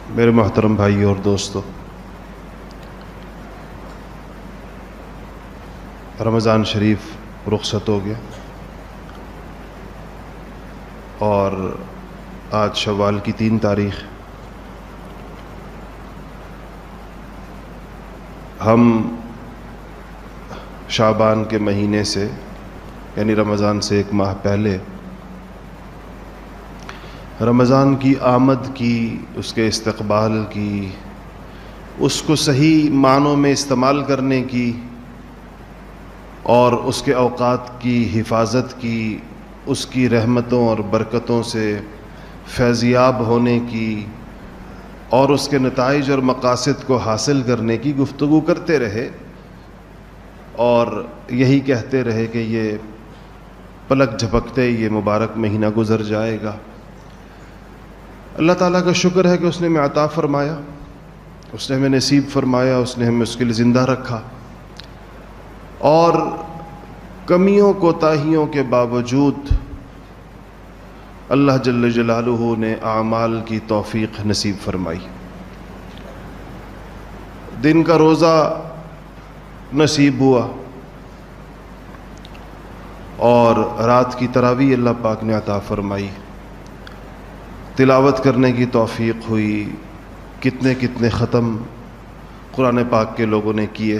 میرے محترم بھائی اور دوستو، رمضان شریف رخصت ہو گیا اور آج شوال کی 3 تاریخ۔ ہم شعبان کے مہینے سے یعنی رمضان سے 1 ماہ پہلے رمضان کی آمد کی، اس کے استقبال کی، اس کو صحیح معنوں میں استعمال کرنے کی اور اس کے اوقات کی حفاظت کی، اس کی رحمتوں اور برکتوں سے فیضیاب ہونے کی اور اس کے نتائج اور مقاصد کو حاصل کرنے کی گفتگو کرتے رہے اور یہی کہتے رہے کہ یہ پلک جھپکتے یہ مبارک مہینہ گزر جائے گا۔ اللہ تعالیٰ کا شکر ہے کہ اس نے ہمیں عطا فرمایا، اس نے ہمیں نصیب فرمایا، اس نے ہمیں اس کے لیے زندہ رکھا اور کمیوں کوتاہیوں کے باوجود اللہ جل جلالہ نے اعمال کی توفیق نصیب فرمائی۔ دن کا روزہ نصیب ہوا اور رات کی تراویح اللہ پاک نے عطا فرمائی، تلاوت کرنے کی توفیق ہوئی، کتنے کتنے ختم قرآن پاک کے لوگوں نے کیے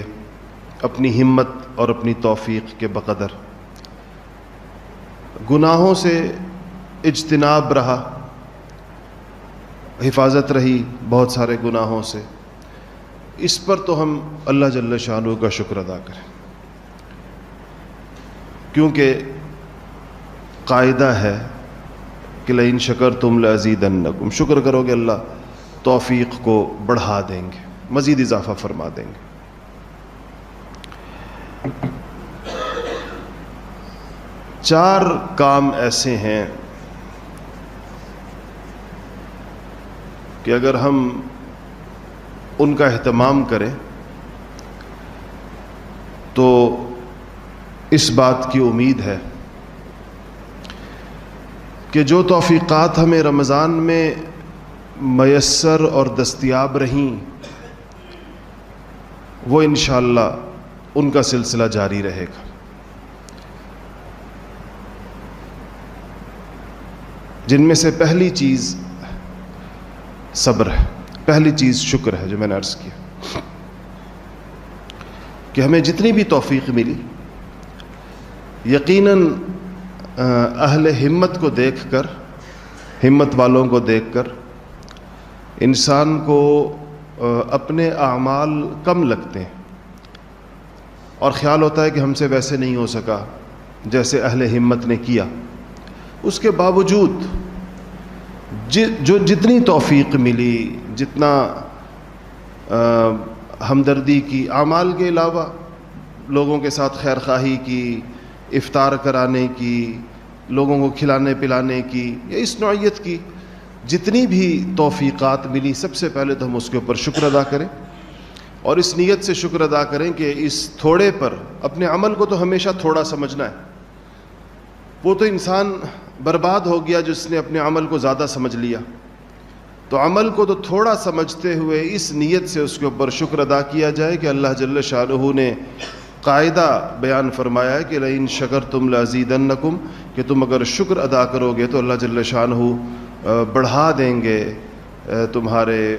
اپنی ہمت اور اپنی توفیق کے بقدر۔ گناہوں سے اجتناب رہا، حفاظت رہی بہت سارے گناہوں سے، اس پر تو ہم اللہ جل شانہ کا شکر ادا کریں، کیونکہ قاعدہ ہے کہ لئن شکرتم لازیدنکم، شکر کرو گے اللہ توفیق کو بڑھا دیں گے، مزید اضافہ فرما دیں گے۔ چار کام ایسے ہیں کہ اگر ہم ان کا اہتمام کریں تو اس بات کی امید ہے کہ جو توفیقات ہمیں رمضان میں میسر اور دستیاب رہیں وہ انشاءاللہ ان کا سلسلہ جاری رہے گا۔ جن میں سے پہلی چیز صبر ہے، پہلی چیز شکر ہے، جو میں نے عرض کیا کہ ہمیں جتنی بھی توفیق ملی، یقیناً اہل ہمت کو دیکھ کر، ہمت والوں کو دیکھ کر انسان کو اپنے اعمال کم لگتے ہیں اور خیال ہوتا ہے کہ ہم سے ویسے نہیں ہو سکا جیسے اہل ہمت نے کیا۔ اس کے باوجود جو جتنی توفیق ملی، جتنا ہمدردی کی، اعمال کے علاوہ لوگوں کے ساتھ خیر خواہی کی، افطار کرانے کی، لوگوں کو کھلانے پلانے کی، یا اس نوعیت کی جتنی بھی توفیقات ملی، سب سے پہلے تو ہم اس کے اوپر شکر ادا کریں اور اس نیت سے شکر ادا کریں کہ اس تھوڑے پر، اپنے عمل کو تو ہمیشہ تھوڑا سمجھنا ہے، وہ تو انسان برباد ہو گیا جس نے اپنے عمل کو زیادہ سمجھ لیا، تو عمل کو تو تھوڑا سمجھتے ہوئے اس نیت سے اس کے اوپر شکر ادا کیا جائے کہ اللہ جل شانہ نے قاعدہ بیان فرمایا ہے کہ لئن شکرتم لازیدنکم، کہ تم اگر شکر ادا کرو گے تو اللہ جل شانہ بڑھا دیں گے تمہارے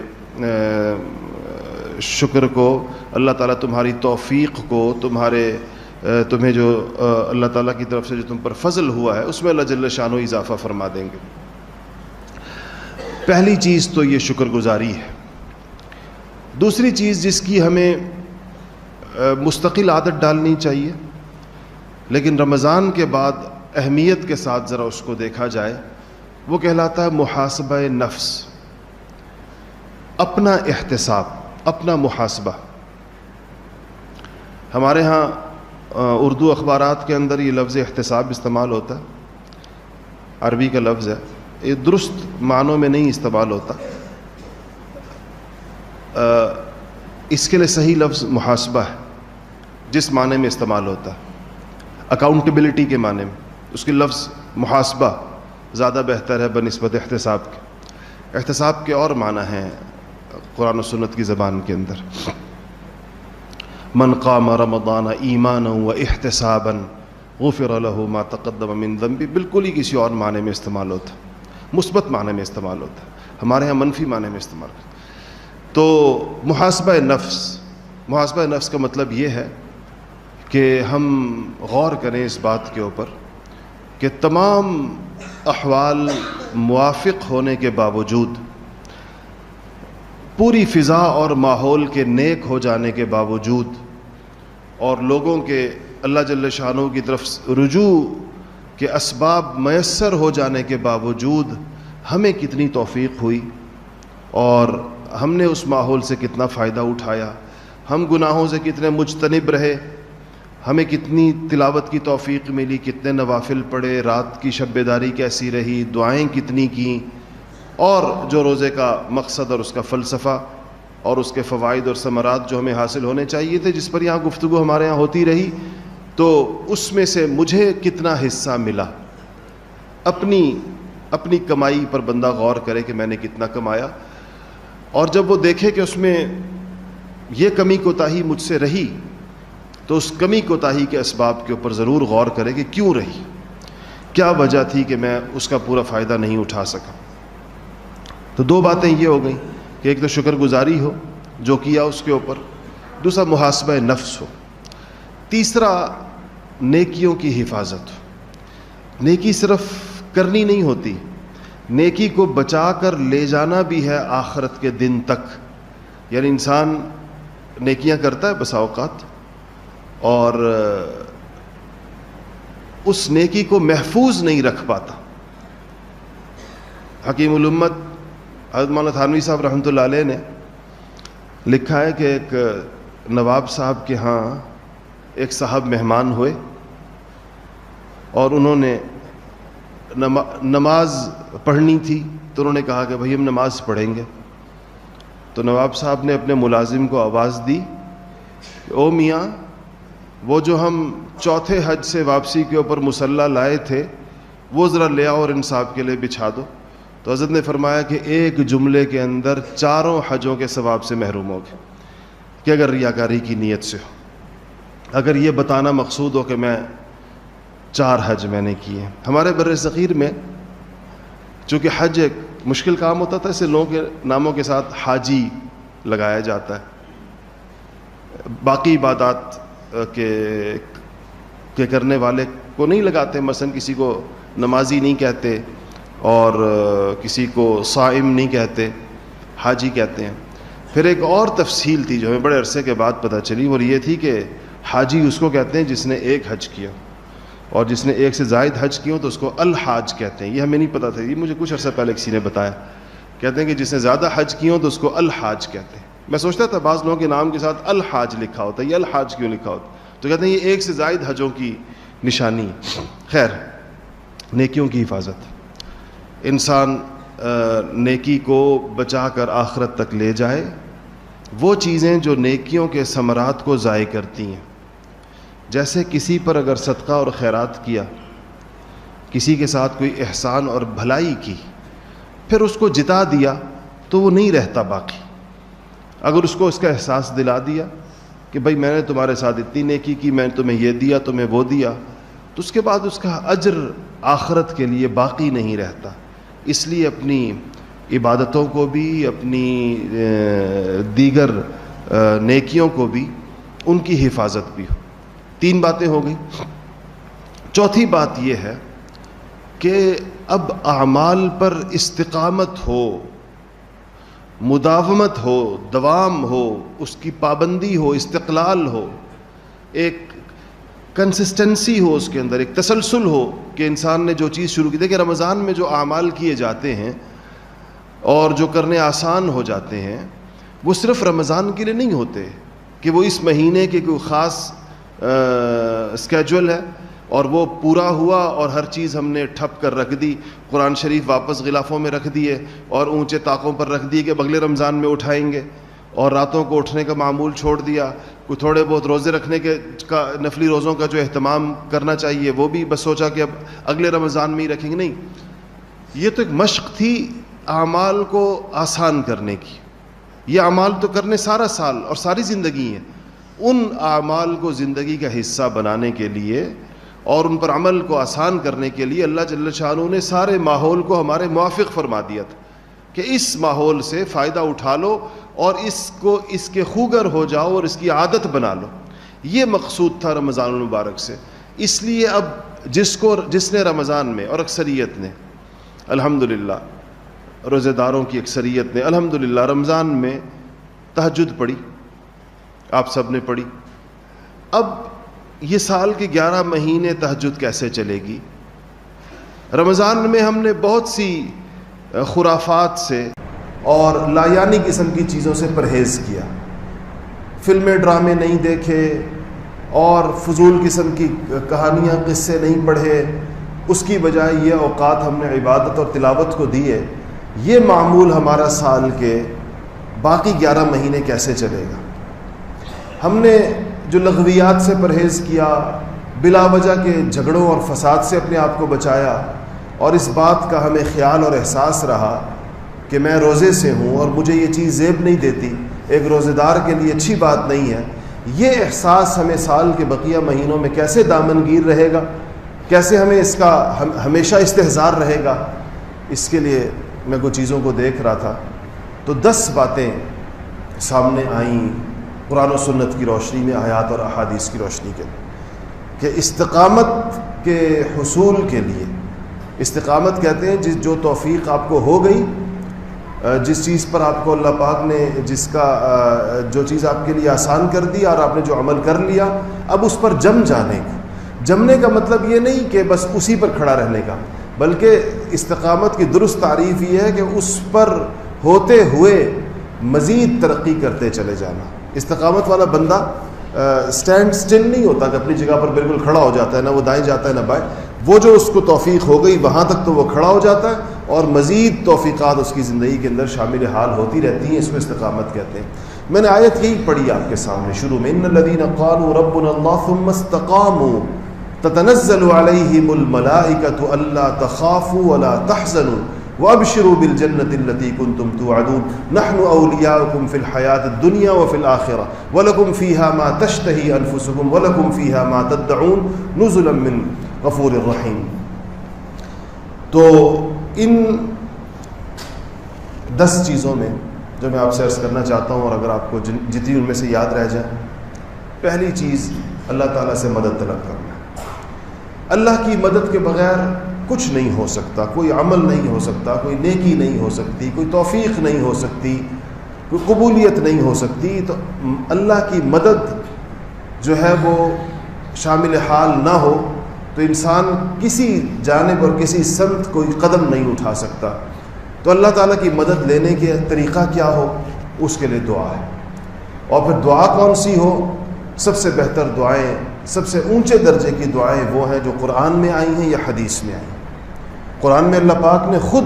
شکر کو، اللہ تعالیٰ تمہاری توفیق کو، تمہیں جو اللہ تعالیٰ کی طرف سے جو تم پر فضل ہوا ہے اس میں اللہ جل شانہ اضافہ فرما دیں گے۔ پہلی چیز تو یہ شکر گزاری ہے۔ دوسری چیز جس کی ہمیں مستقل عادت ڈالنی چاہیے لیکن رمضان کے بعد اہمیت کے ساتھ ذرا اس کو دیکھا جائے، وہ کہلاتا ہے محاسبہ نفس، اپنا احتساب، اپنا محاسبہ۔ ہمارے ہاں اردو اخبارات کے اندر یہ لفظ احتساب استعمال ہوتا ہے، عربی کا لفظ ہے، یہ درست معنوں میں نہیں استعمال ہوتا، اس کے لیے صحیح لفظ محاسبہ ہے، جس معنی میں استعمال ہوتا ہے اکاؤنٹیبلٹی کے معنی میں، اس کی لفظ محاسبہ زیادہ بہتر ہے بنسبت احتساب کے۔ احتساب کے اور معنی ہیں، قرآن و سنت کی زبان کے اندر، من قام رمضان ایمانا و احتسابا غفر له ما تقدم من ذنبه، بالکل ہی کسی اور معنی میں استعمال ہوتا، مثبت معنی میں استعمال ہوتا، ہمارے ہاں منفی معنی میں استعمال ہوتا۔ تو محاسبہ نفس کا مطلب یہ ہے کہ ہم غور کریں اس بات کے اوپر کہ تمام احوال موافق ہونے کے باوجود، پوری فضا اور ماحول کے نیک ہو جانے کے باوجود، اور لوگوں کے اللہ جل شانہ کی طرف رجوع کے اسباب میسر ہو جانے کے باوجود ہمیں کتنی توفیق ہوئی اور ہم نے اس ماحول سے کتنا فائدہ اٹھایا، ہم گناہوں سے کتنے مجتنب رہے، ہمیں کتنی تلاوت کی توفیق ملی، کتنے نوافل پڑھے، رات کی شب بیداری کیسی رہی، دعائیں کتنی کیں، اور جو روزے کا مقصد اور اس کا فلسفہ اور اس کے فوائد اور ثمرات جو ہمیں حاصل ہونے چاہیے تھے، جس پر یہاں گفتگو ہمارے یہاں ہوتی رہی، تو اس میں سے مجھے کتنا حصہ ملا۔ اپنی کمائی پر بندہ غور کرے کہ میں نے کتنا کمایا، اور جب وہ دیکھے کہ اس میں یہ کمی کوتاہی مجھ سے رہی، تو اس کمی کوتاہی کے اسباب کے اوپر ضرور غور کرے کہ کیوں رہی، کیا وجہ تھی کہ میں اس کا پورا فائدہ نہیں اٹھا سکا۔ تو دو باتیں یہ ہو گئیں کہ ایک تو شکر گزاری ہو جو کیا اس کے اوپر، دوسرا محاسبہ نفس ہو، تیسرا نیکیوں کی حفاظت ہو۔ نیکی صرف کرنی نہیں ہوتی، نیکی کو بچا کر لے جانا بھی ہے آخرت کے دن تک۔ یعنی انسان نیکیاں کرتا ہے بسا اوقات، اور اس نیکی کو محفوظ نہیں رکھ پاتا۔ حکیم الامت حضرت مولانا تھانوی صاحب رحمۃ اللہ علیہ نے لکھا ہے کہ ایک نواب صاحب کے ہاں ایک صاحب مہمان ہوئے، اور انہوں نے نماز پڑھنی تھی، تو انہوں نے کہا کہ بھائی ہم نماز پڑھیں گے۔ تو نواب صاحب نے اپنے ملازم کو آواز دی کہ او میاں، وہ جو ہم چوتھے حج سے واپسی کے اوپر مصلی لائے تھے وہ ذرا لے آؤ اور ان صاحب کے لیے بچھا دو۔ تو حضرت نے فرمایا کہ ایک جملے کے اندر چاروں حجوں کے ثواب سے محروم ہوگے، کہ اگر ریاکاری کی نیت سے ہو، اگر یہ بتانا مقصود ہو کہ میں 4 حج میں نے کیے ہیں۔ ہمارے بر صغیر میں چونکہ حج ایک مشکل کام ہوتا تھا، اسے لوگوں کے ناموں کے ساتھ حاجی لگایا جاتا ہے، باقی عبادات کے کرنے والے کو نہیں لگاتے، مثلا کسی کو نمازی نہیں کہتے اور کسی کو صائم نہیں کہتے، حاجی کہتے ہیں۔ پھر ایک اور تفصیل تھی جو ہمیں بڑے عرصے کے بعد پتہ چلی، اور یہ تھی کہ حاجی اس کو کہتے ہیں جس نے ایک حج کیا، اور جس نے ایک سے زائد حج کیے تو اس کو الحاج کہتے ہیں۔ یہ ہمیں نہیں پتہ تھا، یہ مجھے کچھ عرصہ پہلے کسی نے بتایا، کہتے ہیں کہ جس نے زیادہ حج کیے ہوں تو اس کو الحاج کہتے ہیں۔ میں سوچتا تھا بعض لوگوں کے نام کے ساتھ الحاج لکھا ہوتا ہے، یہ الحاج کیوں لکھا ہوتا ہے؟ تو کہتے ہیں یہ ایک سے زائد حجوں کی نشانی۔ خیر، نیکیوں کی حفاظت، انسان نیکی کو بچا کر آخرت تک لے جائے، وہ چیزیں جو نیکیوں کے ثمرات کو ضائع کرتی ہیں، جیسے کسی پر اگر صدقہ اور خیرات کیا، کسی کے ساتھ کوئی احسان اور بھلائی کی، پھر اس کو جتا دیا تو وہ نہیں رہتا باقی۔ اگر اس کو اس کا احساس دلا دیا کہ بھائی میں نے تمہارے ساتھ اتنی نیکی کی، میں نے تمہیں یہ دیا، تمہیں وہ دیا، تو اس کے بعد اس کا اجر آخرت کے لیے باقی نہیں رہتا۔ اس لیے اپنی عبادتوں کو بھی، اپنی دیگر نیکیوں کو بھی، ان کی حفاظت بھی ہو۔ 3 باتیں ہو گئی۔ چوتھی بات یہ ہے کہ اب اعمال پر استقامت ہو، مداومت ہو، دوام ہو، اس کی پابندی ہو، استقلال ہو، ایک کنسسٹنسی ہو اس کے اندر، ایک تسلسل ہو کہ انسان نے جو چیز شروع کی۔ دیکھیں رمضان میں جو اعمال کیے جاتے ہیں اور جو کرنے آسان ہو جاتے ہیں، وہ صرف رمضان کے لیے نہیں ہوتے کہ وہ اس مہینے کے کوئی خاص اسکیجول ہے اور وہ پورا ہوا اور ہر چیز ہم نے ٹھپ کر رکھ دی، قرآن شریف واپس غلافوں میں رکھ دیے اور اونچے طاقوں پر رکھ دیے کہ اگلے رمضان میں اٹھائیں گے، اور راتوں کو اٹھنے کا معمول چھوڑ دیا، کوئی تھوڑے بہت روزے رکھنے کے نفلی روزوں کا جو اہتمام کرنا چاہیے وہ بھی بس سوچا کہ اب اگلے رمضان میں ہی رکھیں گے۔ نہیں، یہ تو ایک مشق تھی اعمال کو آسان کرنے کی، یہ اعمال تو کرنے سارا سال اور ساری زندگی ہیں، ان اعمال کو زندگی کا حصہ بنانے کے لیے اور ان پر عمل کو آسان کرنے کے لیے اللہ جل شانہ نے سارے ماحول کو ہمارے موافق فرما دیا تھا کہ اس ماحول سے فائدہ اٹھا لو اور اس کے خوگر ہو جاؤ اور اس کی عادت بنا لو. یہ مقصود تھا رمضان المبارک سے. اس لیے اب جس نے رمضان میں، اور اکثریت نے الحمدللہ، روزے داروں کی اکثریت نے الحمدللہ رمضان میں تہجد پڑھی، آپ سب نے پڑھی. اب یہ سال کے 11 مہینے تہجد کیسے چلے گی؟ رمضان میں ہم نے بہت سی خرافات سے اور لایانی قسم کی چیزوں سے پرہیز کیا، فلمیں ڈرامے نہیں دیکھے اور فضول قسم کی کہانیاں قصے نہیں پڑھے. اس کی بجائے یہ اوقات ہم نے عبادت اور تلاوت کو دیے. یہ معمول ہمارا سال کے باقی 11 مہینے کیسے چلے گا؟ ہم نے جو لغویات سے پرہیز کیا، بلا وجہ کے جھگڑوں اور فساد سے اپنے آپ کو بچایا، اور اس بات کا ہمیں خیال اور احساس رہا کہ میں روزے سے ہوں اور مجھے یہ چیز زیب نہیں دیتی، ایک روزے دار کے لیے اچھی بات نہیں ہے. یہ احساس ہمیں سال کے بقیہ مہینوں میں کیسے دامنگیر رہے گا، کیسے ہمیں اس کا ہمیشہ استحضار رہے گا؟ اس کے لیے میں کچھ چیزوں کو دیکھ رہا تھا تو 10 باتیں سامنے آئیں قرآن و سنت کی روشنی میں، آیات اور احادیث کی روشنی کے، کہ استقامت کے حصول کے لیے، استقامت کہتے ہیں جو توفیق آپ کو ہو گئی، جس چیز پر آپ کو اللہ پاک نے جو چیز آپ کے لیے آسان کر دی اور آپ نے جو عمل کر لیا، اب اس پر جم جانے کا. جمنے کا مطلب یہ نہیں کہ بس اسی پر کھڑا رہنے کا، بلکہ استقامت کی درست تعریف یہ ہے کہ اس پر ہوتے ہوئے مزید ترقی کرتے چلے جانا. استقامت والا بندہ سٹینڈ سٹل نہیں ہوتا کہ اپنی جگہ پر بالکل کھڑا ہو جاتا ہے، نہ وہ دائیں جاتا ہے نہ بائیں. وہ جو اس کو توفیق ہو گئی وہاں تک تو وہ کھڑا ہو جاتا ہے اور مزید توفیقات اس کی زندگی کے اندر شامل حال ہوتی رہتی ہیں. اس کو استقامت کہتے ہیں. میں نے آیت یہی پڑھی آپ کے سامنے شروع میں، ان الذین قالوا ربنا اللہ ثم استقاموا تتنزل علیہم الملائکۃ الا تخافوا ولا تحزنوا وابشروا بالجنۃ التي كنتم توعدون نحن اولیاؤکم فی الحیاۃ الدنیا وفی الآخرہ ولکم فیہا ما تشتہی انفسکم ولکم فیہا ما تدعون نزلا من غفور الرحیم. تو ان 10 چیزوں میں جو میں آپ سے عرض کرنا چاہتا ہوں، اور اگر آپ کو جتنی ان میں سے یاد رہ جائیں، پہلی چیز اللہ تعالیٰ سے مدد طلب کرنا. اللہ کی مدد کے بغیر کچھ نہیں ہو سکتا، کوئی عمل نہیں ہو سکتا، کوئی نیکی نہیں ہو سکتی، کوئی توفیق نہیں ہو سکتی، کوئی قبولیت نہیں ہو سکتی. تو اللہ کی مدد جو ہے وہ شامل حال نہ ہو تو انسان کسی جانب اور کسی سمت کوئی قدم نہیں اٹھا سکتا. تو اللہ تعالیٰ کی مدد لینے کے طریقہ کیا ہو؟ اس کے لیے دعا ہے. اور پھر دعا کون سی ہو؟ سب سے بہتر دعائیں، سب سے اونچے درجے کی دعائیں وہ ہیں جو قرآن میں آئی ہیں یا حدیث میں آئی ہیں. قرآن میں اللہ پاک نے خود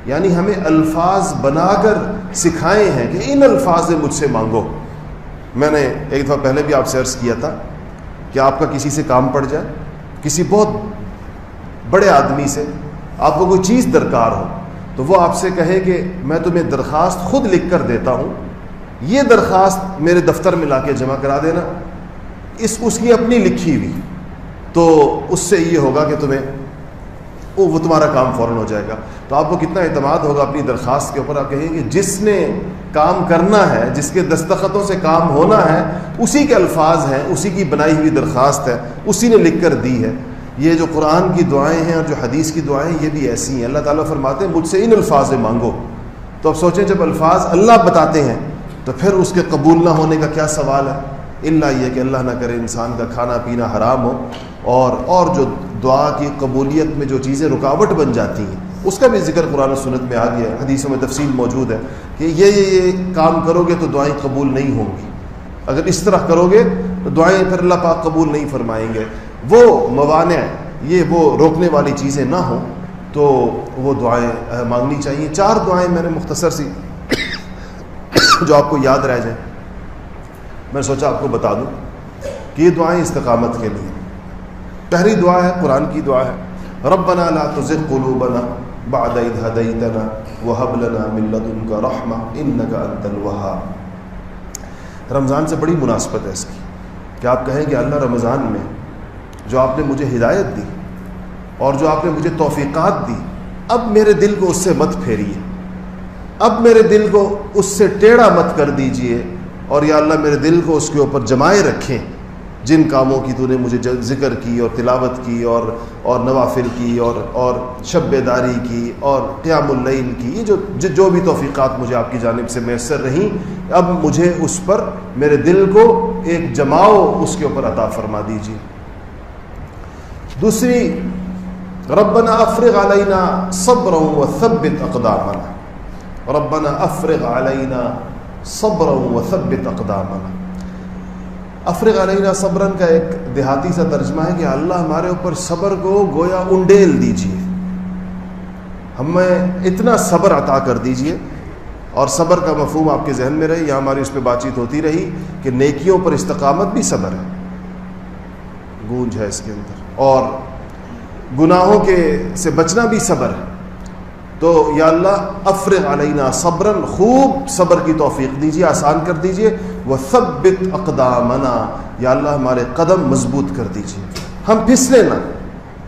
یعنی ہمیں الفاظ بنا کر سکھائے ہیں کہ ان الفاظ مجھ سے مانگو. میں نے ایک دفعہ پہلے بھی آپ سے عرض کیا تھا کہ آپ کا کسی سے کام پڑ جائے، کسی بہت بڑے آدمی سے آپ کو کوئی چیز درکار ہو تو وہ آپ سے کہے کہ میں تمہیں درخواست خود لکھ کر دیتا ہوں، یہ درخواست میرے دفتر میں لا کے جمع کرا دینا، اس کی اپنی لکھی ہوئی، تو اس سے یہ ہوگا کہ وہ تمہارا کام فوراً ہو جائے گا. تو آپ کو کتنا اعتماد ہوگا اپنی درخواست کے اوپر. آپ کہیں کہ جس نے کام کرنا ہے، جس کے دستخطوں سے کام ہونا ہے، اسی کے الفاظ ہیں، اسی کی بنائی ہوئی درخواست ہے، اسی نے لکھ کر دی ہے. یہ جو قرآن کی دعائیں ہیں اور جو حدیث کی دعائیں یہ بھی ایسی ہیں. اللہ تعالیٰ فرماتے ہیں مجھ سے ان الفاظ مانگو. تو اب سوچیں جب الفاظ اللہ بتاتے ہیں تو پھر اس کے قبول نہ ہونے کا کیا سوال ہے؟ اللہ یہ کہ اللہ نہ کرے انسان کا کھانا پینا حرام ہو اور جو دعا کی قبولیت میں جو چیزیں رکاوٹ بن جاتی ہیں اس کا بھی ذکر قرآن و سنت میں آ گیا ہے، حدیثوں میں تفصیل موجود ہے کہ یہ کام کرو گے تو دعائیں قبول نہیں ہوں گی، اگر اس طرح کرو گے تو دعائیں پھر اللہ پاک قبول نہیں فرمائیں گے. وہ موانع، یہ وہ روکنے والی چیزیں نہ ہوں تو وہ دعائیں مانگنی چاہیے. 4 دعائیں میں نے مختصر سی جو آپ کو یاد رہ جائیں میں سوچا آپ کو بتا دوں کہ یہ دعائیں استقامت کے لیے. پہلی دعا ہے قرآن کی دعا ہے، ربنا لا تزغ قلوبنا بعد اذ هديتنا وَهَبْ لَنَا مِن لَّدُنكَ رَحْمَةً إِنَّكَ أَنتَ الْوَهَّابُ۔ رمضان سے بڑی مناسبت ہے اس کی کہ آپ کہیں کہ اللہ رمضان میں جو آپ نے مجھے ہدایت دی اور جو آپ نے مجھے توفیقات دی، اب میرے دل کو اس سے مت پھیریے، اب میرے دل کو اس سے ٹیڑھا مت کر دیجئے، اور یا اللہ میرے دل کو اس کے اوپر جمائے رکھیں جن کاموں کی تو نے مجھے ذکر کی اور تلاوت کی اور نوافل کی اور شب بیداری کی اور قیام اللیل کی، یہ جو بھی توفیقات مجھے آپ کی جانب سے میسر رہیں، اب مجھے اس پر میرے دل کو ایک جماؤ اس کے اوپر عطا فرما دیجیے۔ دوسری، ربنا افرغ علینا صبرا وثبت اقدامنا، ربنا افرغ علینا صبرا وثبت اقدامنا۔ افرغ علینا صبرن کا ایک دیہاتی سا ترجمہ ہے کہ اللہ ہمارے اوپر صبر کو گویا انڈیل دیجیے، ہمیں اتنا صبر عطا کر دیجیے۔ اور صبر کا مفہوم آپ کے ذہن میں رہے، یہاں ہماری اس پہ بات چیت ہوتی رہی کہ نیکیوں پر استقامت بھی صبر ہے، گونج ہے اس کے اندر، اور گناہوں سے بچنا بھی صبر ہے۔ تو یا اللہ افرغ علینا صبرن، خوب صبر کی توفیق دیجیے، آسان کر دیجیے۔ وثبت اقدامنا، یا اللہ ہمارے قدم مضبوط کر دیجیے، ہم پھسلے نہ۔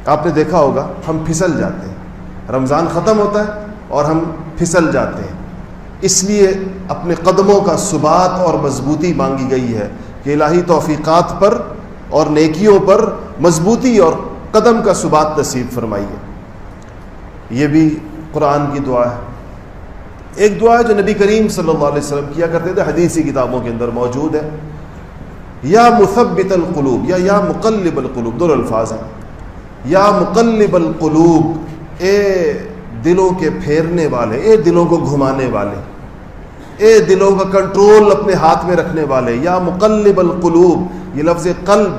آپ نے دیکھا ہوگا ہم پھسل جاتے ہیں، رمضان ختم ہوتا ہے اور ہم پھسل جاتے ہیں، اس لیے اپنے قدموں کا ثبات اور مضبوطی مانگی گئی ہے کہ الہی توفیقات پر اور نیکیوں پر مضبوطی اور قدم کا ثبات نصیب فرمائیے۔ یہ بھی قرآن کی دعا ہے۔ ایک دعا ہے جو نبی کریم صلی اللہ علیہ وسلم کیا کرتے تھے، حدیثی کتابوں کے اندر موجود ہے، یا مثبت القلوب یا مقلب القلوب، دو الفاظ ہیں، یا مقلب القلوب، اے دلوں کے پھیرنے والے، اے دلوں کو گھمانے والے، اے دلوں کا کنٹرول اپنے ہاتھ میں رکھنے والے، یا مقلب القلوب، یہ لفظ قلب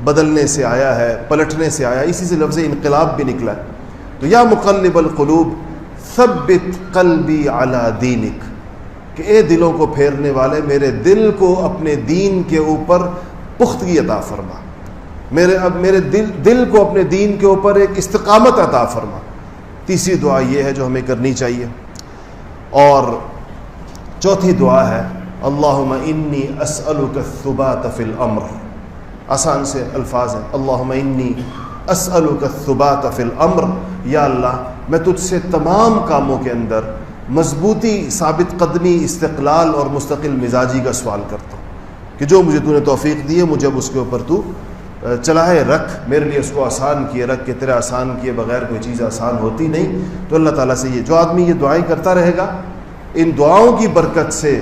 بدلنے سے آیا ہے، پلٹنے سے آیا، اسی سے لفظ انقلاب بھی نکلا ہے۔ تو یا مقلب القلوب ثبت قلبی علی دینک، کہ اے دلوں کو پھیرنے والے میرے دل کو اپنے دین کے اوپر پختگی عطا فرما، میرے دل کو اپنے دین کے اوپر ایک استقامت عطا فرما۔ تیسری دعا یہ ہے جو ہمیں کرنی چاہیے۔ اور چوتھی دعا ہے اللہم انی اسألک الثبات فی الامر، آسان سے الفاظ ہیں، اللہم انی اسألک الثبات فی الامر، یا اللہ میں تجھ سے تمام کاموں کے اندر مضبوطی، ثابت قدمی، استقلال اور مستقل مزاجی کا سوال کرتا ہوں کہ جو مجھے تو نے توفیق دی ہے مجھے اب اس کے اوپر تو چلائے رکھ، میرے لیے اس کو آسان کیے رکھ، کہ تیرے آسان کیے بغیر کوئی چیز آسان ہوتی نہیں۔ تو اللہ تعالیٰ سے جو آدمی یہ دعائیں کرتا رہے گا، ان دعاؤں کی برکت سے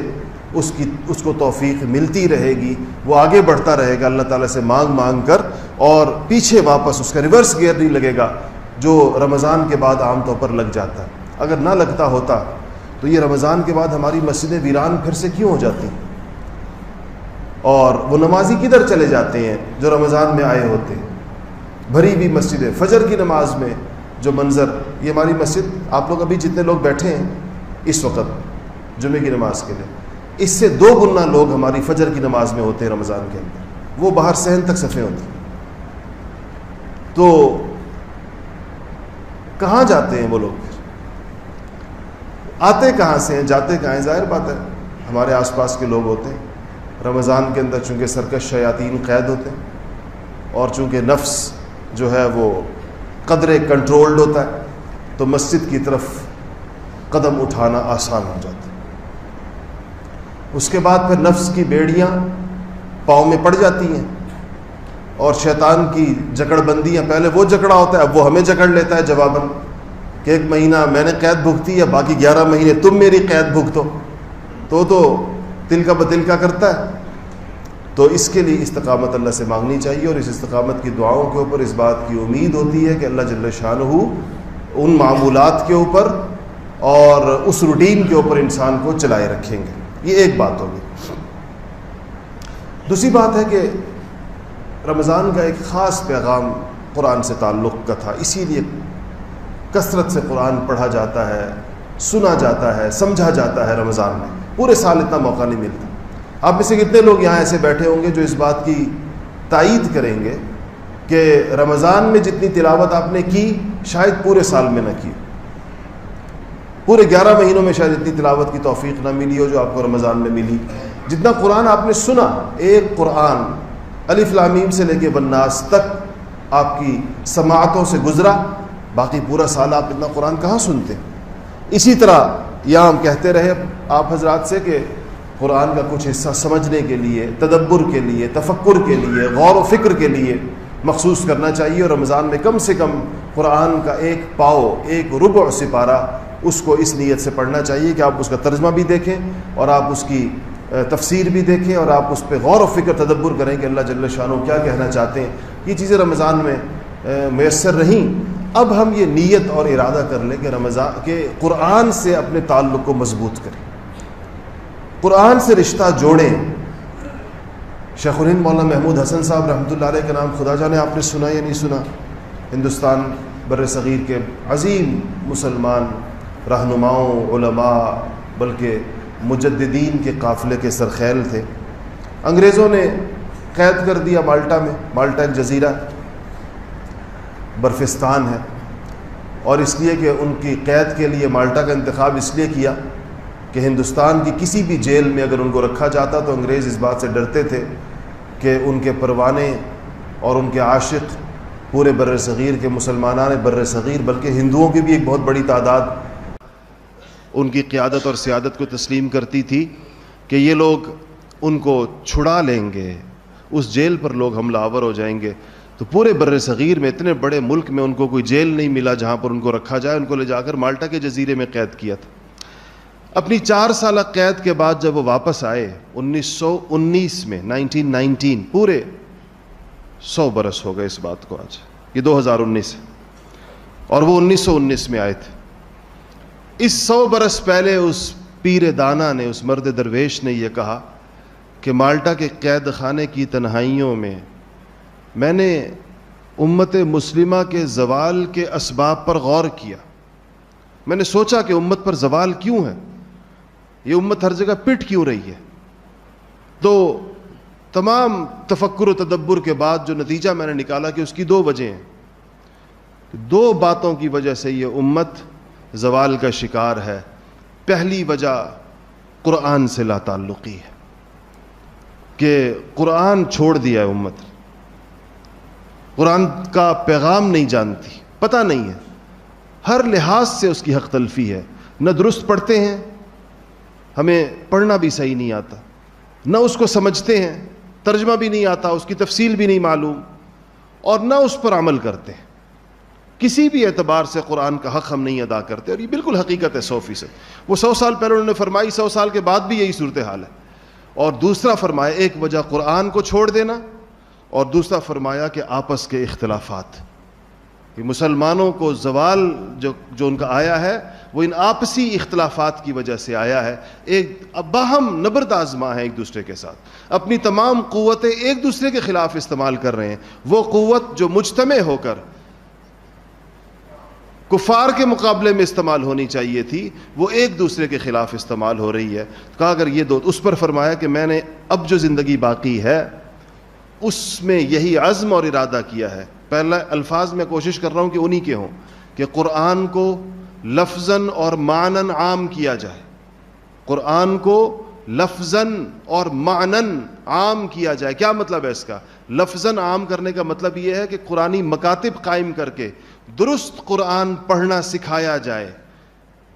اس کو توفیق ملتی رہے گی، وہ آگے بڑھتا رہے گا اللہ تعالیٰ سے مانگ مانگ کر، اور پیچھے واپس اس کا ریورس گیئر نہیں لگے گا جو رمضان کے بعد عام طور پر لگ جاتا ہے۔ اگر نہ لگتا ہوتا تو یہ رمضان کے بعد ہماری مسجدیں ویران پھر سے کیوں ہو جاتی ہیں، اور وہ نمازی کدھر چلے جاتے ہیں جو رمضان میں آئے ہوتے ہیں؟ بھری بھی مسجدیں، فجر کی نماز میں جو منظر، یہ ہماری مسجد آپ لوگ ابھی جتنے لوگ بیٹھے ہیں اس وقت جمعے کی نماز کے لیے، اس سے 2 گنا لوگ ہماری فجر کی نماز میں ہوتے ہیں رمضان کے اندر، وہ باہر صحن تک صفیں ہوتی ہیں۔ تو کہاں جاتے ہیں وہ لوگ؟ پھر آتے کہاں سے ہیں، جاتے کہاں ہیں؟ ظاہر بات ہے ہمارے آس پاس کے لوگ ہوتے ہیں۔ رمضان کے اندر چونکہ سرکش شیاطین قید ہوتے ہیں، اور چونکہ نفس جو ہے وہ قدرے کنٹرولڈ ہوتا ہے، تو مسجد کی طرف قدم اٹھانا آسان ہو جاتا ہے۔ اس کے بعد پھر نفس کی بیڑیاں پاؤں میں پڑ جاتی ہیں، اور شیطان کی جکڑ بندیاں، پہلے وہ جکڑا ہوتا ہے اب وہ ہمیں جکڑ لیتا ہے جواباً، کہ 1 مہینہ میں نے قید بھگتی ہے، باقی 11 مہینے تم میری قید بھگتو، تو دل کا بدل کا کرتا ہے۔ تو اس کے لیے استقامت اللہ سے مانگنی چاہیے، اور اس استقامت کی دعاؤں کے اوپر اس بات کی امید ہوتی ہے کہ اللہ جل شانہ ان معمولات کے اوپر اور اس روٹین کے اوپر انسان کو چلائے رکھیں گے۔ یہ ایک بات ہوگی۔ دوسری بات ہے کہ رمضان کا ایک خاص پیغام قرآن سے تعلق کا تھا، اسی لیے کثرت سے قرآن پڑھا جاتا ہے، سنا جاتا ہے، سمجھا جاتا ہے رمضان میں، پورے سال اتنا موقع نہیں ملتا۔ آپ میں سے کتنے لوگ یہاں ایسے بیٹھے ہوں گے جو اس بات کی تائید کریں گے کہ رمضان میں جتنی تلاوت آپ نے کی شاید پورے سال میں نہ کی، پورے 11 مہینوں میں شاید اتنی تلاوت کی توفیق نہ ملی ہو جو آپ کو رمضان میں ملی. جتنا قرآن آپ نے سنا، ایک قرآن الف لام میم سے لے کے والناس تک آپ کی سماعتوں سے گزرا، باقی پورا سال آپ اتنا قرآن کہاں سنتے. اسی طرح یہاں ہم کہتے رہے آپ حضرات سے کہ قرآن کا کچھ حصہ سمجھنے کے لیے، تدبر کے لیے، تفکر کے لیے، غور و فکر کے لیے مخصوص کرنا چاہیے. اور رمضان میں کم سے کم قرآن کا ایک پاؤ، ایک ربع سپارہ اس کو اس نیت سے پڑھنا چاہیے کہ آپ اس کا ترجمہ بھی دیکھیں اور آپ اس کی تفسیر بھی دیکھیں اور آپ اس پہ غور و فکر تدبر کریں کہ اللہ جل شانہ کیا کہنا چاہتے ہیں. یہ چیزیں رمضان میں میسر رہیں. اب ہم یہ نیت اور ارادہ کر لیں کہ رمضان کے قرآن سے اپنے تعلق کو مضبوط کریں، قرآن سے رشتہ جوڑیں. شیخ الہند مولانا محمود حسن صاحب رحمۃ اللہ علیہ کے نام خدا جانے آپ نے سنا یا نہیں سنا. ہندوستان بر صغیر کے عظیم مسلمان رہنماؤں، علماء، بلکہ مجددین کے قافلے کے سرخیل تھے. انگریزوں نے قید کر دیا مالٹا میں. مالٹا ایک جزیرہ برفستان ہے، اور اس لیے کہ ان کی قید کے لیے مالٹا کا انتخاب اس لیے کیا کہ ہندوستان کی کسی بھی جیل میں اگر ان کو رکھا جاتا تو انگریز اس بات سے ڈرتے تھے کہ ان کے پروانے اور ان کے عاشق پورے بر صغیر کے مسلمانان بر صغیر بلکہ ہندوؤں کی بھی ایک بہت بڑی تعداد ان کی قیادت اور سیادت کو تسلیم کرتی تھی کہ یہ لوگ ان کو چھڑا لیں گے، اس جیل پر لوگ حملہ آور ہو جائیں گے. تو پورے بر صغیر میں، اتنے بڑے ملک میں ان کو کوئی جیل نہیں ملا جہاں پر ان کو رکھا جائے. ان کو لے جا کر مالٹا کے جزیرے میں قید کیا تھا. اپنی 4 سالہ قید کے بعد جب وہ واپس آئے 1919 میں، 1919، پورے 100 برس ہو گئے اس بات کو. آج یہ 2019 ہے اور وہ 1919 میں آئے تھے. اس 100 برس پہلے اس پیر دانا نے، اس مرد درویش نے یہ کہا کہ مالٹا کے قید خانے کی تنہائیوں میں میں نے امت مسلمہ کے زوال کے اسباب پر غور کیا. میں نے سوچا کہ امت پر زوال کیوں ہے، یہ امت ہر جگہ پٹ کیوں رہی ہے. تو تمام تفکر و تدبر کے بعد جو نتیجہ میں نے نکالا کہ اس کی 2 وجہیں ہیں. 2 باتوں کی وجہ سے یہ امت زوال کا شکار ہے. پہلی وجہ قرآن سے لا تعلقی ہے کہ قرآن چھوڑ دیا ہے امت، قرآن کا پیغام نہیں جانتی، پتہ نہیں ہے، ہر لحاظ سے اس کی حق تلفی ہے. نہ درست پڑھتے ہیں، ہمیں پڑھنا بھی صحیح نہیں آتا، نہ اس کو سمجھتے ہیں، ترجمہ بھی نہیں آتا، اس کی تفصیل بھی نہیں معلوم، اور نہ اس پر عمل کرتے ہیں. کسی بھی اعتبار سے قرآن کا حق ہم نہیں ادا کرتے، اور یہ بالکل حقیقت ہے 100%. وہ 100 سال پہلے انہوں نے فرمائی، 100 سال کے بعد بھی یہی صورتحال ہے. اور دوسرا فرمایا ایک وجہ قرآن کو چھوڑ دینا، اور دوسرا فرمایا کہ آپس کے اختلافات، کہ مسلمانوں کو زوال جو ان کا آیا ہے وہ ان آپسی اختلافات کی وجہ سے آیا ہے. ایک باہم نبرد آزما ہے ایک دوسرے کے ساتھ، اپنی تمام قوتیں ایک دوسرے کے خلاف استعمال کر رہے ہیں. وہ قوت جو مجتمع ہو کر کفار کے مقابلے میں استعمال ہونی چاہیے تھی، وہ ایک دوسرے کے خلاف استعمال ہو رہی ہے. کہا اگر یہ 2، اس پر فرمایا کہ میں نے اب جو زندگی باقی ہے اس میں یہی عزم اور ارادہ کیا ہے. پہلا الفاظ میں کوشش کر رہا ہوں کہ انہی کے ہوں، کہ قرآن کو لفظاً اور معنن عام کیا جائے. قرآن کو لفظاً اور معنن عام کیا جائے. کیا مطلب ہے اس کا؟ لفظاً عام کرنے کا مطلب یہ ہے کہ قرآنی مکاتب قائم کر کے درست قرآن پڑھنا سکھایا جائے،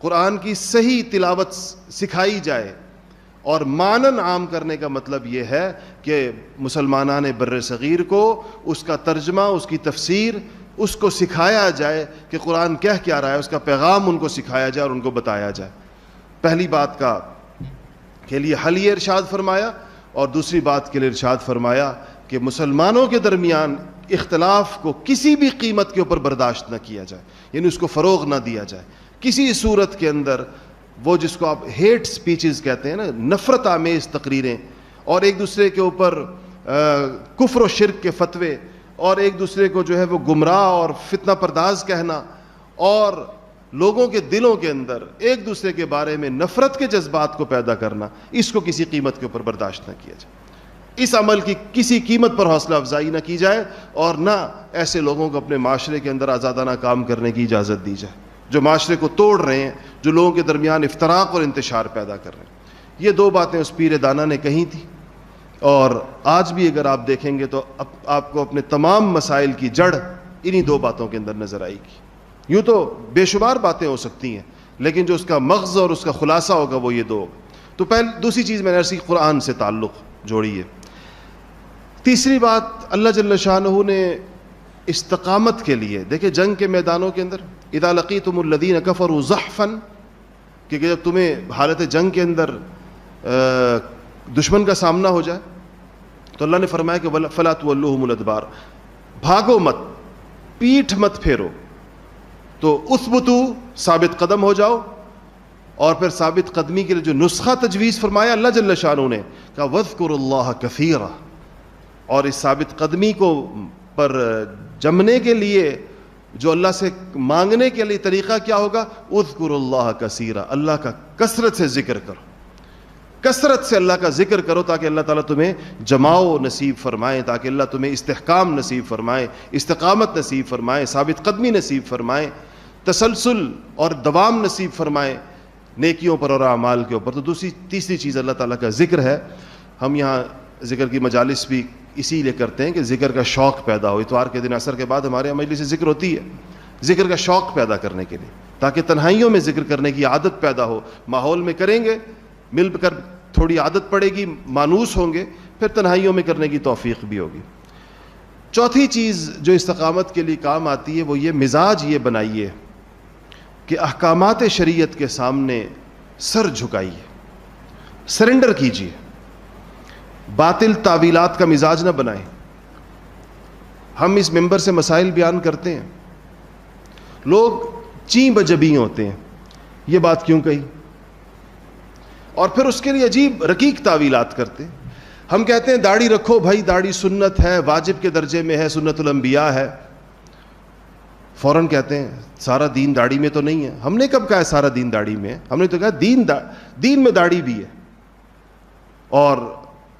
قرآن کی صحیح تلاوت سکھائی جائے. اور معنن عام کرنے کا مطلب یہ ہے کہ مسلمانان بر صغیر کو اس کا ترجمہ، اس کی تفسیر، اس کو سکھایا جائے کہ قرآن کیا رہا ہے، اس کا پیغام ان کو سکھایا جائے اور ان کو بتایا جائے. پہلی بات کا کے لیے حل یہ ارشاد فرمایا، اور دوسری بات کے لیے ارشاد فرمایا کہ مسلمانوں کے درمیان اختلاف کو کسی بھی قیمت کے اوپر برداشت نہ کیا جائے، یعنی اس کو فروغ نہ دیا جائے کسی صورت کے اندر. وہ جس کو آپ ہیٹ سپیچز کہتے ہیں نا، نفرت آمیز تقریریں، اور ایک دوسرے کے اوپر کفر و شرک کے فتوے، اور ایک دوسرے کو جو ہے وہ گمراہ اور فتنہ پرداز کہنا، اور لوگوں کے دلوں کے اندر ایک دوسرے کے بارے میں نفرت کے جذبات کو پیدا کرنا، اس کو کسی قیمت کے اوپر برداشت نہ کیا جائے. اس عمل کی کسی قیمت پر حوصلہ افزائی نہ کی جائے، اور نہ ایسے لوگوں کو اپنے معاشرے کے اندر آزادانہ کام کرنے کی اجازت دی جائے. جو معاشرے کو توڑ رہے ہیں، جو لوگوں کے درمیان افتراق اور انتشار پیدا کر رہے ہیں۔ یہ دو باتیں اس پیر دانا نے کہی تھی، اور آج بھی اگر آپ دیکھیں گے تو آپ کو اپنے تمام مسائل کی جڑ انہی دو باتوں کے اندر نظر آئے گی۔ یوں تو بے شمار باتیں ہو سکتی ہیں، لیکن جو اس کا مغز اور اس کا خلاصہ ہوگا وہ یہ دو ہوگا۔ تو دوسری چیز میں نے عرض کی، قرآن سے تعلق جوڑی ہے۔ تیسری بات، اللہ جل شانہ نے استقامت کے لیے، دیکھیں جنگ کے میدانوں کے اندر اذا لقیتم الذین کفروا زحفا، کہ جب تمہیں حالت جنگ کے اندر دشمن کا سامنا ہو جائے تو اللہ نے فرمایا کہ فلا تولوہم الادبار، بھاگو مت، پیٹھ مت پھیرو، تو اثبتو، ثابت قدم ہو جاؤ۔ اور پھر ثابت قدمی کے لیے جو نسخہ تجویز فرمایا اللہ جل شانہ نے، کہا وَاذْكُرُوا اللَّهَ كَثِيرًا، اور اس ثابت قدمی کو پر جمنے کے لیے جو اللہ سے مانگنے کے لیے طریقہ کیا ہوگا، اذکروا اللہ کثیرا، اللہ کا کثرت سے ذکر کرو، کثرت سے اللہ کا ذکر کرو، تاکہ اللہ تعالیٰ تمہیں جماؤ نصیب فرمائے، تاکہ اللہ تمہیں استحکام نصیب فرمائے، استقامت نصیب فرمائے، ثابت قدمی نصیب فرمائے، تسلسل اور دوام نصیب فرمائے نیکیوں پر اور اعمال کے اوپر۔ تو تیسری چیز اللہ تعالیٰ کا ذکر ہے۔ ہم یہاں ذکر کی مجالس بھی اسی لیے کرتے ہیں کہ ذکر کا شوق پیدا ہو۔ اتوار کے دن عصر کے بعد ہمارے یہاں مجلس ذکر ہوتی ہے، ذکر کا شوق پیدا کرنے کے لیے، تاکہ تنہائیوں میں ذکر کرنے کی عادت پیدا ہو۔ ماحول میں کریں گے، مل کر تھوڑی عادت پڑے گی، مانوس ہوں گے، پھر تنہائیوں میں کرنے کی توفیق بھی ہوگی۔ چوتھی چیز جو استقامت کے لیے کام آتی ہے وہ یہ مزاج یہ بنائیے کہ احکامات شریعت کے سامنے سر جھکائیے، سرنڈر کیجیے، باطل تعویلات کا مزاج نہ بنائیں۔ ہم اس ممبر سے مسائل بیان کرتے ہیں، لوگ چیں بجبیں ہوتے ہیں، یہ بات کیوں کہی، اور پھر اس کے لیے عجیب رقیق تعویلات کرتے ہیں۔ ہم کہتے ہیں داڑھی رکھو بھائی، داڑھی سنت ہے، واجب کے درجے میں ہے، سنت الانبیاء ہے، فوراً کہتے ہیں سارا دین داڑھی میں تو نہیں ہے۔ ہم نے کب کہا ہے سارا دین داڑھی میں ہے؟ ہم نے تو کہا دین میں داڑھی بھی ہے۔ اور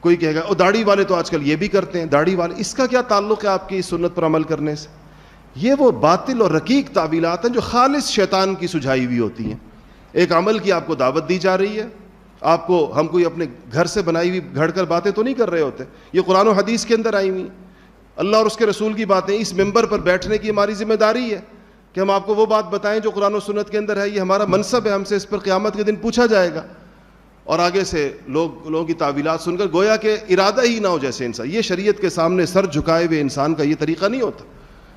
کوئی کہے گا او داڑھی والے تو آج کل یہ بھی کرتے ہیں، داڑھی والے، اس کا کیا تعلق ہے آپ کی سنت پر عمل کرنے سے؟ یہ وہ باطل اور رقیق تعویلات ہیں جو خالص شیطان کی سجھائی ہوئی ہوتی ہیں۔ ایک عمل کی آپ کو دعوت دی جا رہی ہے، آپ کو، ہم کوئی اپنے گھر سے بنائی ہوئی گھڑ کر باتیں تو نہیں کر رہے ہوتے، یہ قرآن و حدیث کے اندر آئی ہوئی اللہ اور اس کے رسول کی باتیں۔ اس ممبر پر بیٹھنے کی ہماری ذمہ داری ہے کہ ہم آپ کو وہ بات بتائیں جو قرآن و سنت کے اندر ہے، یہ ہمارا منصب ہے، ہم سے اس پر قیامت کے دن پوچھا جائے گا۔ اور آگے سے لوگوں کی تعویلات سن کر گویا کہ ارادہ ہی نہ ہو جیسے انسان، یہ شریعت کے سامنے سر جھکائے ہوئے انسان کا یہ طریقہ نہیں ہوتا۔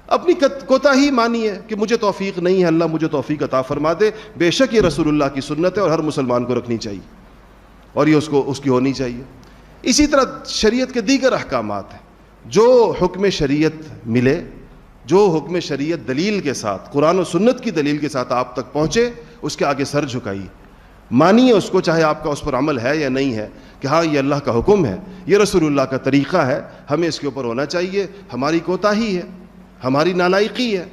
اپنی کوتاہی مانی ہے کہ مجھے توفیق نہیں ہے، اللہ مجھے توفیق عطا فرما دے۔ بے شک یہ رسول اللہ کی سنت ہے اور ہر مسلمان کو رکھنی چاہیے، اور یہ اس کی ہونی چاہیے۔ اسی طرح شریعت کے دیگر احکامات ہیں، جو حکم شریعت ملے، جو حکم شریعت دلیل کے ساتھ، قرآن و سنت کی دلیل کے ساتھ آپ تک پہنچے، اس کے آگے سر جھکائیے، مانیے اس کو، چاہے آپ کا اس پر عمل ہے یا نہیں ہے، کہ ہاں یہ اللہ کا حکم ہے، یہ رسول اللہ کا طریقہ ہے، ہمیں اس کے اوپر ہونا چاہیے۔ ہماری کوتاہی ہے، ہماری نالائقی ہے،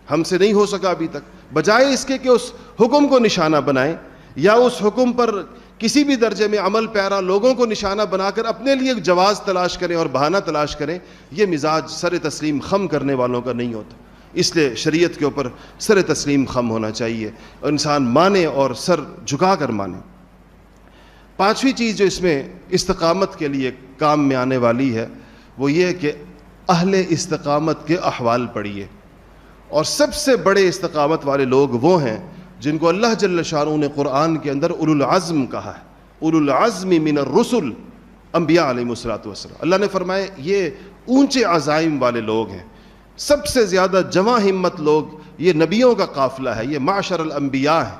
ہم سے نہیں ہو سکا ابھی تک، بجائے اس کے کہ اس حکم کو نشانہ بنائیں یا اس حکم پر کسی بھی درجے میں عمل پیرا لوگوں کو نشانہ بنا کر اپنے لیے جواز تلاش کریں اور بہانہ تلاش کریں، یہ مزاج سر تسلیم خم کرنے والوں کا نہیں ہوتا۔ اس لیے شریعت کے اوپر سر تسلیم خم ہونا چاہیے، انسان مانے اور سر جھکا کر مانے۔ پانچویں چیز جو اس میں استقامت کے لیے کام میں آنے والی ہے وہ یہ کہ اہل استقامت کے احوال پڑھیے، اور سب سے بڑے استقامت والے لوگ وہ ہیں جن کو اللہ جل شانہ نے قرآن کے اندر اولو العزم کہا ہے، اولو العزم من الرسل، انبیاء علیہ الصلوۃ والسلام۔ اللہ نے فرمایا یہ اونچے عزائم والے لوگ ہیں، سب سے زیادہ جواں ہمت لوگ یہ نبیوں کا قافلہ ہے، یہ معشر الانبیاء ہے۔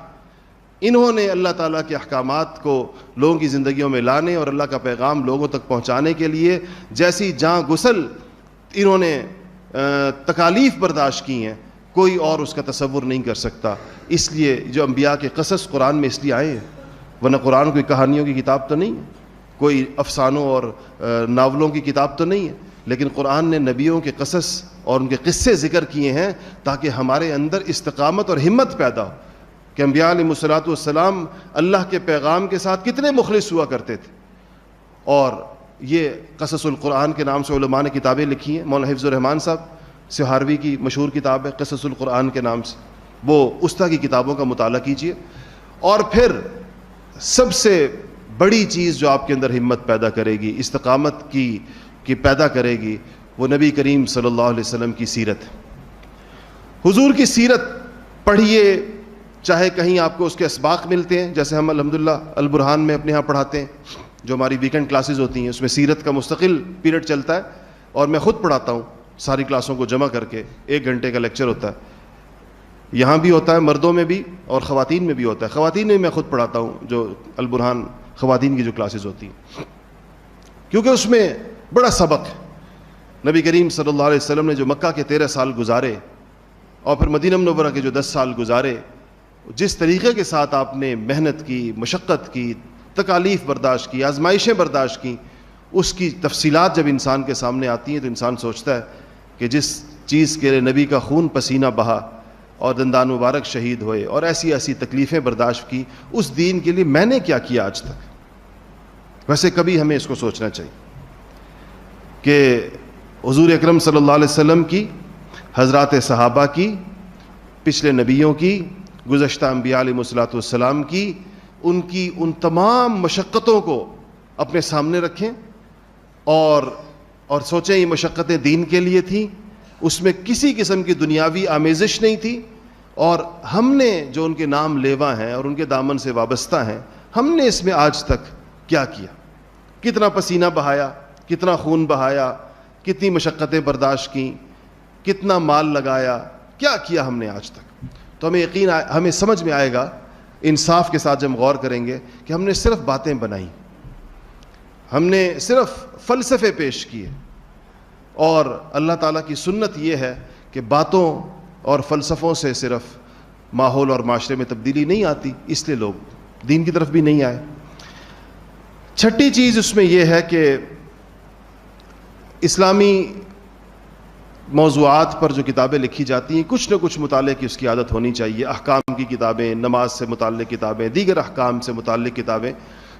انہوں نے اللہ تعالیٰ کے احکامات کو لوگوں کی زندگیوں میں لانے اور اللہ کا پیغام لوگوں تک پہنچانے کے لیے جیسی جاں گسل انہوں نے تکالیف برداشت کی ہیں، کوئی اور اس کا تصور نہیں کر سکتا۔ اس لیے جو انبیاء کے قصص قرآن میں اس لیے آئے ہیں، ورنہ قرآن کوئی کہانیوں کی کتاب تو نہیں ہے، کوئی افسانوں اور ناولوں کی کتاب تو نہیں ہے، لیکن قرآن نے نبیوں کے قصص اور ان کے قصے ذکر کیے ہیں تاکہ ہمارے اندر استقامت اور ہمت پیدا ہو کہ انبیاء علیہ الصلوۃ والسلام اللہ کے پیغام کے ساتھ کتنے مخلص ہوا کرتے تھے۔ اور یہ قصص القرآن کے نام سے علماء نے کتابیں لکھی ہیں، مولانا حفظ الرحمان صاحب سہاروی کی مشہور کتاب ہے قصص القرآن کے نام سے، وہ اس طرح کی کتابوں کا مطالعہ کیجیے. اور پھر سب سے بڑی چیز جو آپ کے اندر ہمت پیدا کرے گی, استقامت کی پیدا کرے گی, وہ نبی کریم صلی اللہ علیہ وسلم کی سیرت ہے. حضور کی سیرت پڑھیے, چاہے کہیں آپ کو اس کے اسباق ملتے ہیں, جیسے ہم الحمدللہ البرہان میں اپنے ہاں پڑھاتے ہیں, جو ہماری ویکنڈ کلاسز ہوتی ہیں, اس میں سیرت کا مستقل پیریڈ چلتا ہے, اور میں خود پڑھاتا ہوں ساری کلاسوں کو جمع کر کے. 1 گھنٹے کا لیکچر ہوتا ہے, یہاں بھی ہوتا ہے, مردوں میں بھی اور خواتین میں بھی ہوتا ہے. خواتین میں میں خود پڑھاتا ہوں, جو البرہان خواتین کی جو کلاسز ہوتی ہیں, کیونکہ اس میں بڑا سبق ہے. نبی کریم صلی اللہ علیہ وسلم نے جو مکہ کے 13 سال گزارے اور پھر مدینہ منورہ کے جو 10 سال گزارے, جس طریقے کے ساتھ آپ نے محنت کی, مشقت کی, تکالیف برداشت کی, آزمائشیں برداشت کی, اس کی تفصیلات جب انسان کے سامنے آتی ہیں تو انسان سوچتا ہے کہ جس چیز کے لیے نبی کا خون پسینہ بہا اور دندان مبارک شہید ہوئے اور ایسی ایسی تکلیفیں برداشت کی, اس دین کے لیے میں نے کیا کیا آج تک. ویسے کبھی ہمیں اس کو سوچنا چاہیے کہ حضور اکرم صلی اللہ علیہ وسلم کی, حضرات صحابہ کی, پچھلے نبیوں کی, گزشتہ انبیاء علیہ الصلوۃ والسلام کی, ان تمام مشقتوں کو اپنے سامنے رکھیں اور سوچیں یہ مشقتیں دین کے لیے تھیں, اس میں کسی قسم کی دنیاوی آمیزش نہیں تھی, اور ہم نے جو ان کے نام لیوا ہیں اور ان کے دامن سے وابستہ ہیں, ہم نے اس میں آج تک کیا کیا, کتنا پسینہ بہایا, کتنا خون بہایا, کتنی مشقتیں برداشت کیں, کتنا مال لگایا, کیا کیا ہم نے آج تک. تو ہمیں سمجھ میں آئے گا انصاف کے ساتھ جب ہم غور کریں گے کہ ہم نے صرف باتیں بنائیں, ہم نے صرف فلسفے پیش کیے, اور اللہ تعالیٰ کی سنت یہ ہے کہ باتوں اور فلسفوں سے صرف ماحول اور معاشرے میں تبدیلی نہیں آتی, اس لیے لوگ دین کی طرف بھی نہیں آئے. چھٹی چیز اس میں یہ ہے کہ اسلامی موضوعات پر جو کتابیں لکھی جاتی ہیں, کچھ نہ کچھ مطالعے کی اس کی عادت ہونی چاہیے. احکام کی کتابیں, نماز سے متعلق کتابیں, دیگر احکام سے متعلق کتابیں,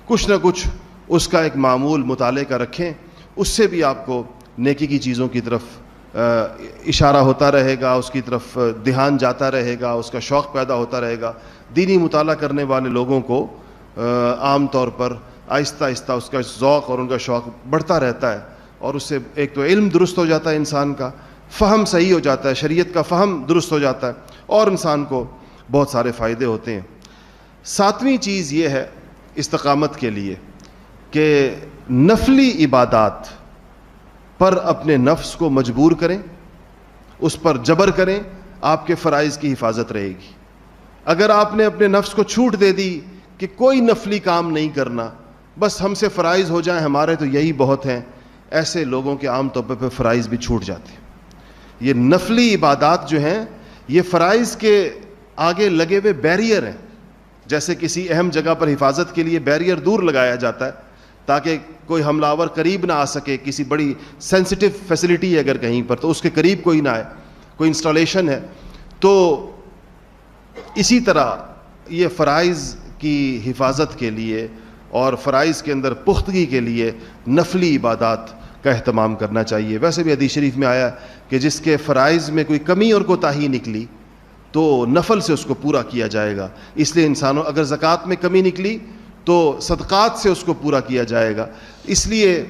کچھ نہ کچھ اس کا ایک معمول مطالعے کا رکھیں. اس سے بھی آپ کو نیکی کی چیزوں کی طرف اشارہ ہوتا رہے گا, اس کی طرف دھیان جاتا رہے گا, اس کا شوق پیدا ہوتا رہے گا. دینی مطالعہ کرنے والے لوگوں کو عام طور پر آہستہ آہستہ اس کا ذوق اور ان کا شوق بڑھتا رہتا ہے, اور اس سے ایک تو علم درست ہو جاتا ہے, انسان کا فہم صحیح ہو جاتا ہے, شریعت کا فہم درست ہو جاتا ہے, اور انسان کو بہت سارے فائدے ہوتے ہیں. 7ویں چیز یہ ہے استقامت کے لیے کہ نفلی عبادات پر اپنے نفس کو مجبور کریں, اس پر جبر کریں, آپ کے فرائض کی حفاظت رہے گی. اگر آپ نے اپنے نفس کو چھوٹ دے دی کہ کوئی نفلی کام نہیں کرنا, بس ہم سے فرائض ہو جائیں, ہمارے تو یہی بہت ہیں, ایسے لوگوں کے عام طور پہ فرائض بھی چھوٹ جاتے ہیں. یہ نفلی عبادات جو ہیں یہ فرائض کے آگے لگے ہوئے بیریئر ہیں. جیسے کسی اہم جگہ پر حفاظت کے لیے بیریئر دور لگایا جاتا ہے تاکہ کوئی حملہ آور قریب نہ آ سکے, کسی بڑی سینسٹیو فیسلٹی ہے اگر کہیں پر تو اس کے قریب کوئی نہ آئے, کوئی انسٹالیشن ہے. تو اسی طرح یہ فرائض کی حفاظت کے لیے اور فرائض کے اندر پختگی کے لیے نفلی عبادات کا اہتمام کرنا چاہیے. ویسے بھی حدیث شریف میں آیا کہ جس کے فرائض میں کوئی کمی اور کوتاہی نکلی تو نفل سے اس کو پورا کیا جائے گا. اس لیے انسانوں اگر زکوٰۃ میں کمی نکلی تو صدقات سے اس کو پورا کیا جائے گا. اس لیے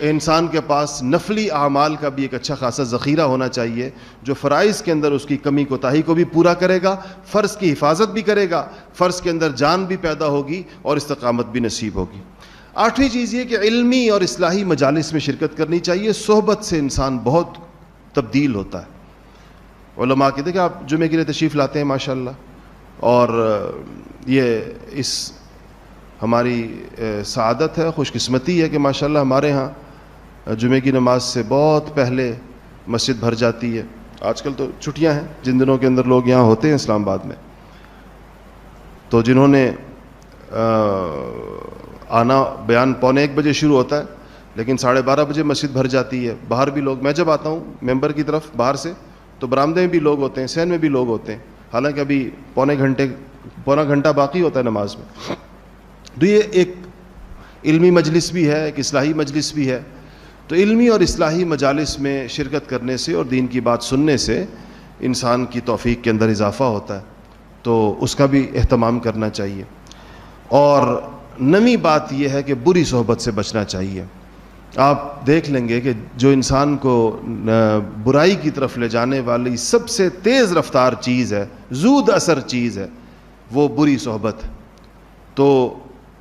انسان کے پاس نفلی اعمال کا بھی ایک اچھا خاصا ذخیرہ ہونا چاہیے جو فرائض کے اندر اس کی کمی کوتاہی کو بھی پورا کرے گا, فرض کی حفاظت بھی کرے گا, فرض کے اندر جان بھی پیدا ہوگی اور استقامت بھی نصیب ہوگی. 8ویں چیز یہ کہ علمی اور اصلاحی مجالس میں شرکت کرنی چاہیے. صحبت سے انسان بہت تبدیل ہوتا ہے. علماء کہتے ہیں کہ آپ جمعے کے لیے تشریف لاتے ہیں ماشاءاللہ, اور یہ اس ہماری سعادت ہے, خوش قسمتی ہے کہ ماشاءاللہ ہمارے ہاں جمعے کی نماز سے بہت پہلے مسجد بھر جاتی ہے. آج کل تو چھٹیاں ہیں, جن دنوں کے اندر لوگ یہاں ہوتے ہیں اسلام آباد میں, تو جنہوں نے آنا بیان 1:45 بجے شروع ہوتا ہے لیکن 12:30 بجے مسجد بھر جاتی ہے. باہر بھی لوگ, میں جب آتا ہوں ممبر کی طرف باہر سے تو برآمدے میں بھی لوگ ہوتے ہیں, صحن میں بھی لوگ ہوتے ہیں, حالانکہ ابھی پونا گھنٹہ باقی ہوتا ہے نماز میں. تو یہ ایک علمی مجلس بھی ہے, ایک اصلاحی مجلس بھی ہے. تو علمی اور اصلاحی مجالس میں شرکت کرنے سے اور دین کی بات سننے سے انسان کی توفیق کے اندر اضافہ ہوتا ہے. تو اس کا بھی اہتمام کرنا چاہیے. اور نویں بات یہ ہے کہ بری صحبت سے بچنا چاہیے. آپ دیکھ لیں گے کہ جو انسان کو برائی کی طرف لے جانے والی سب سے تیز رفتار چیز ہے, زود اثر چیز ہے, وہ بری صحبت. تو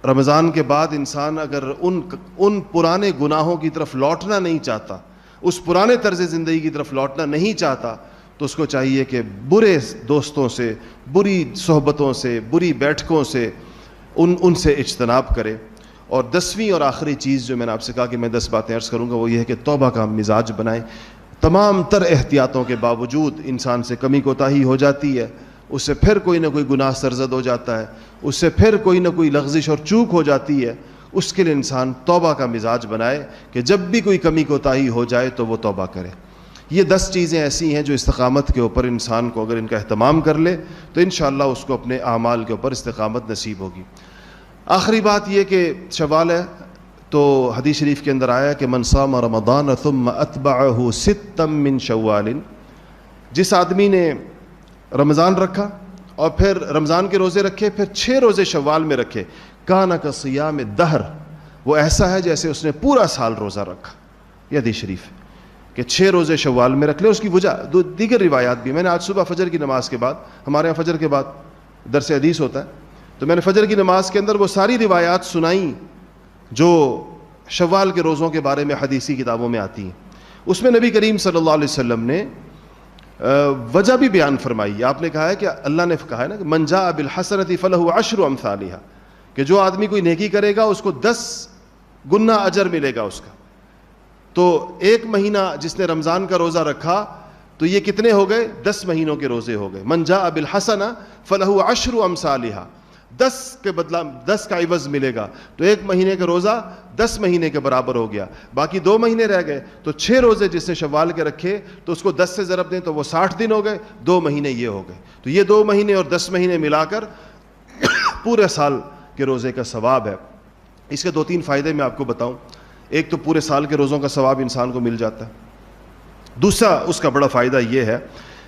رمضان کے بعد انسان اگر ان پرانے گناہوں کی طرف لوٹنا نہیں چاہتا, اس پرانے طرز زندگی کی طرف لوٹنا نہیں چاہتا, تو اس کو چاہیے کہ برے دوستوں سے, بری صحبتوں سے, بری بیٹھکوں سے ان سے اجتناب کرے. اور 10ویں اور آخری چیز جو میں نے آپ سے کہا کہ میں 10 باتیں عرض کروں گا, وہ یہ ہے کہ توبہ کا مزاج بنائیں. تمام تر احتیاطوں کے باوجود انسان سے کمی کوتاہی ہو جاتی ہے, اس سے پھر کوئی نہ کوئی گناہ سرزد ہو جاتا ہے, اس سے پھر کوئی نہ کوئی لغزش اور چوک ہو جاتی ہے. اس کے لیے انسان توبہ کا مزاج بنائے کہ جب بھی کوئی کمی کوتاہی ہو جائے تو وہ توبہ کرے. یہ 10 چیزیں ایسی ہیں جو استقامت کے اوپر انسان کو اگر ان کا اہتمام کر لے تو انشاءاللہ اس کو اپنے اعمال کے اوپر استقامت نصیب ہوگی. آخری بات یہ کہ شوال ہے, تو حدیث شریف کے اندر آیا کہ من صام رمضان ثم اتبعہ ستا من شوال, جس آدمی نے رمضان رکھا اور پھر رمضان کے روزے رکھے, پھر 6 روزے شوال میں رکھے, کان کصیام الدہر, وہ ایسا ہے جیسے اس نے پورا سال روزہ رکھا. یہ حدیث شریف ہے کہ 6 روزے شوال میں رکھ لے. اس کی وجہ دیگر روایات بھی, میں نے آج صبح فجر کی نماز کے بعد, ہمارے یہاں فجر کے بعد درس حدیث ہوتا ہے, تو میں نے فجر کی نماز کے اندر وہ ساری روایات سنائیں جو شوال کے روزوں کے بارے میں حدیثی کتابوں میں آتی ہیں. اس میں نبی کریم صلی اللہ علیہ وسلم نے وجہ بھی بیان فرمائی. آپ نے کہا ہے کہ اللہ نے کہا ہے نا کہ من جاء بالحسنۃ فلہ عشر امثالھا, کہ جو آدمی کوئی نیکی کرے گا اس کو 10 گنا اجر ملے گا اس کا. تو 1 مہینہ جس نے رمضان کا روزہ رکھا تو یہ کتنے ہو گئے؟ 10 مہینوں کے روزے ہو گئے. من جاء بالحسنہ فلہ عشر امثالھا, 10 کے بدلہ 10 کا عوض ملے گا. تو 1 مہینے کا روزہ 10 مہینے کے برابر ہو گیا. باقی 2 مہینے رہ گئے, تو 6 روزے جس نے شوال کے رکھے تو اس کو 10 سے ضرب دیں تو وہ 60 دن ہو گئے, 2 مہینے یہ ہو گئے. تو یہ 2 مہینے اور 10 مہینے ملا کر پورے سال کے روزے کا ثواب ہے. اس کے 2-3 فائدے میں آپ کو بتاؤں. ایک تو پورے سال کے روزوں کا ثواب انسان کو مل جاتا ہے. دوسرا اس کا بڑا فائدہ یہ ہے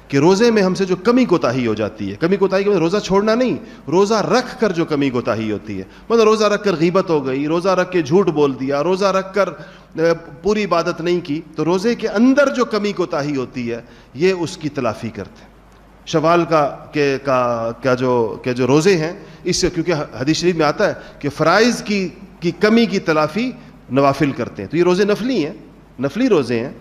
کہ روزے میں ہم سے جو کمی کوتاہی ہو جاتی ہے, کمی کوتاہی کے روزہ چھوڑنا نہیں, روزہ رکھ کر جو کمی کوتاہی ہوتی ہے, مطلب روزہ رکھ کر غیبت ہو گئی, روزہ رکھ کے جھوٹ بول دیا, روزہ رکھ کر پوری عبادت نہیں کی, تو روزے کے اندر جو کمی کوتاہی ہوتی ہے یہ اس کی تلافی کرتے ہیں. شوال کا جو روزے ہیں, اس سے کیونکہ حدیث شریف میں آتا ہے کہ فرائض کی کمی کی تلافی نوافل کرتے ہیں. تو یہ روزے نفلی ہیں, نفلی روزے ہیں,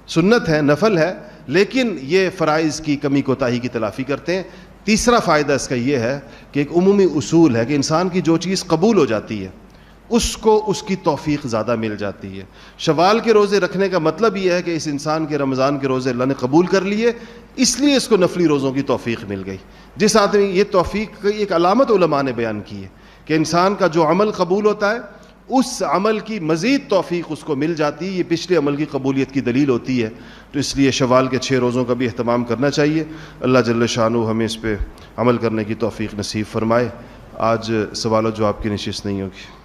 سنت ہے, نفل ہے, لیکن یہ فرائض کی کمی کوتاہی کی تلافی کرتے ہیں. تیسرا فائدہ اس کا یہ ہے کہ ایک عمومی اصول ہے کہ انسان کی جو چیز قبول ہو جاتی ہے اس کو اس کی توفیق زیادہ مل جاتی ہے. شوال کے روزے رکھنے کا مطلب یہ ہے کہ اس انسان کے رمضان کے روزے اللہ نے قبول کر لیے, اس لیے اس کو نفلی روزوں کی توفیق مل گئی. جس آدمی, یہ توفیق کی ایک علامت علماء نے بیان کی ہے کہ انسان کا جو عمل قبول ہوتا ہے اس عمل کی مزید توفیق اس کو مل جاتی ہے, یہ پچھلے عمل کی قبولیت کی دلیل ہوتی ہے. تو اس لیے شوال کے 6 روزوں کا بھی اہتمام کرنا چاہیے. اللہ جل شانہ ہمیں اس پہ عمل کرنے کی توفیق نصیب فرمائے. آج سوال و جواب کی نشست نہیں ہوگی.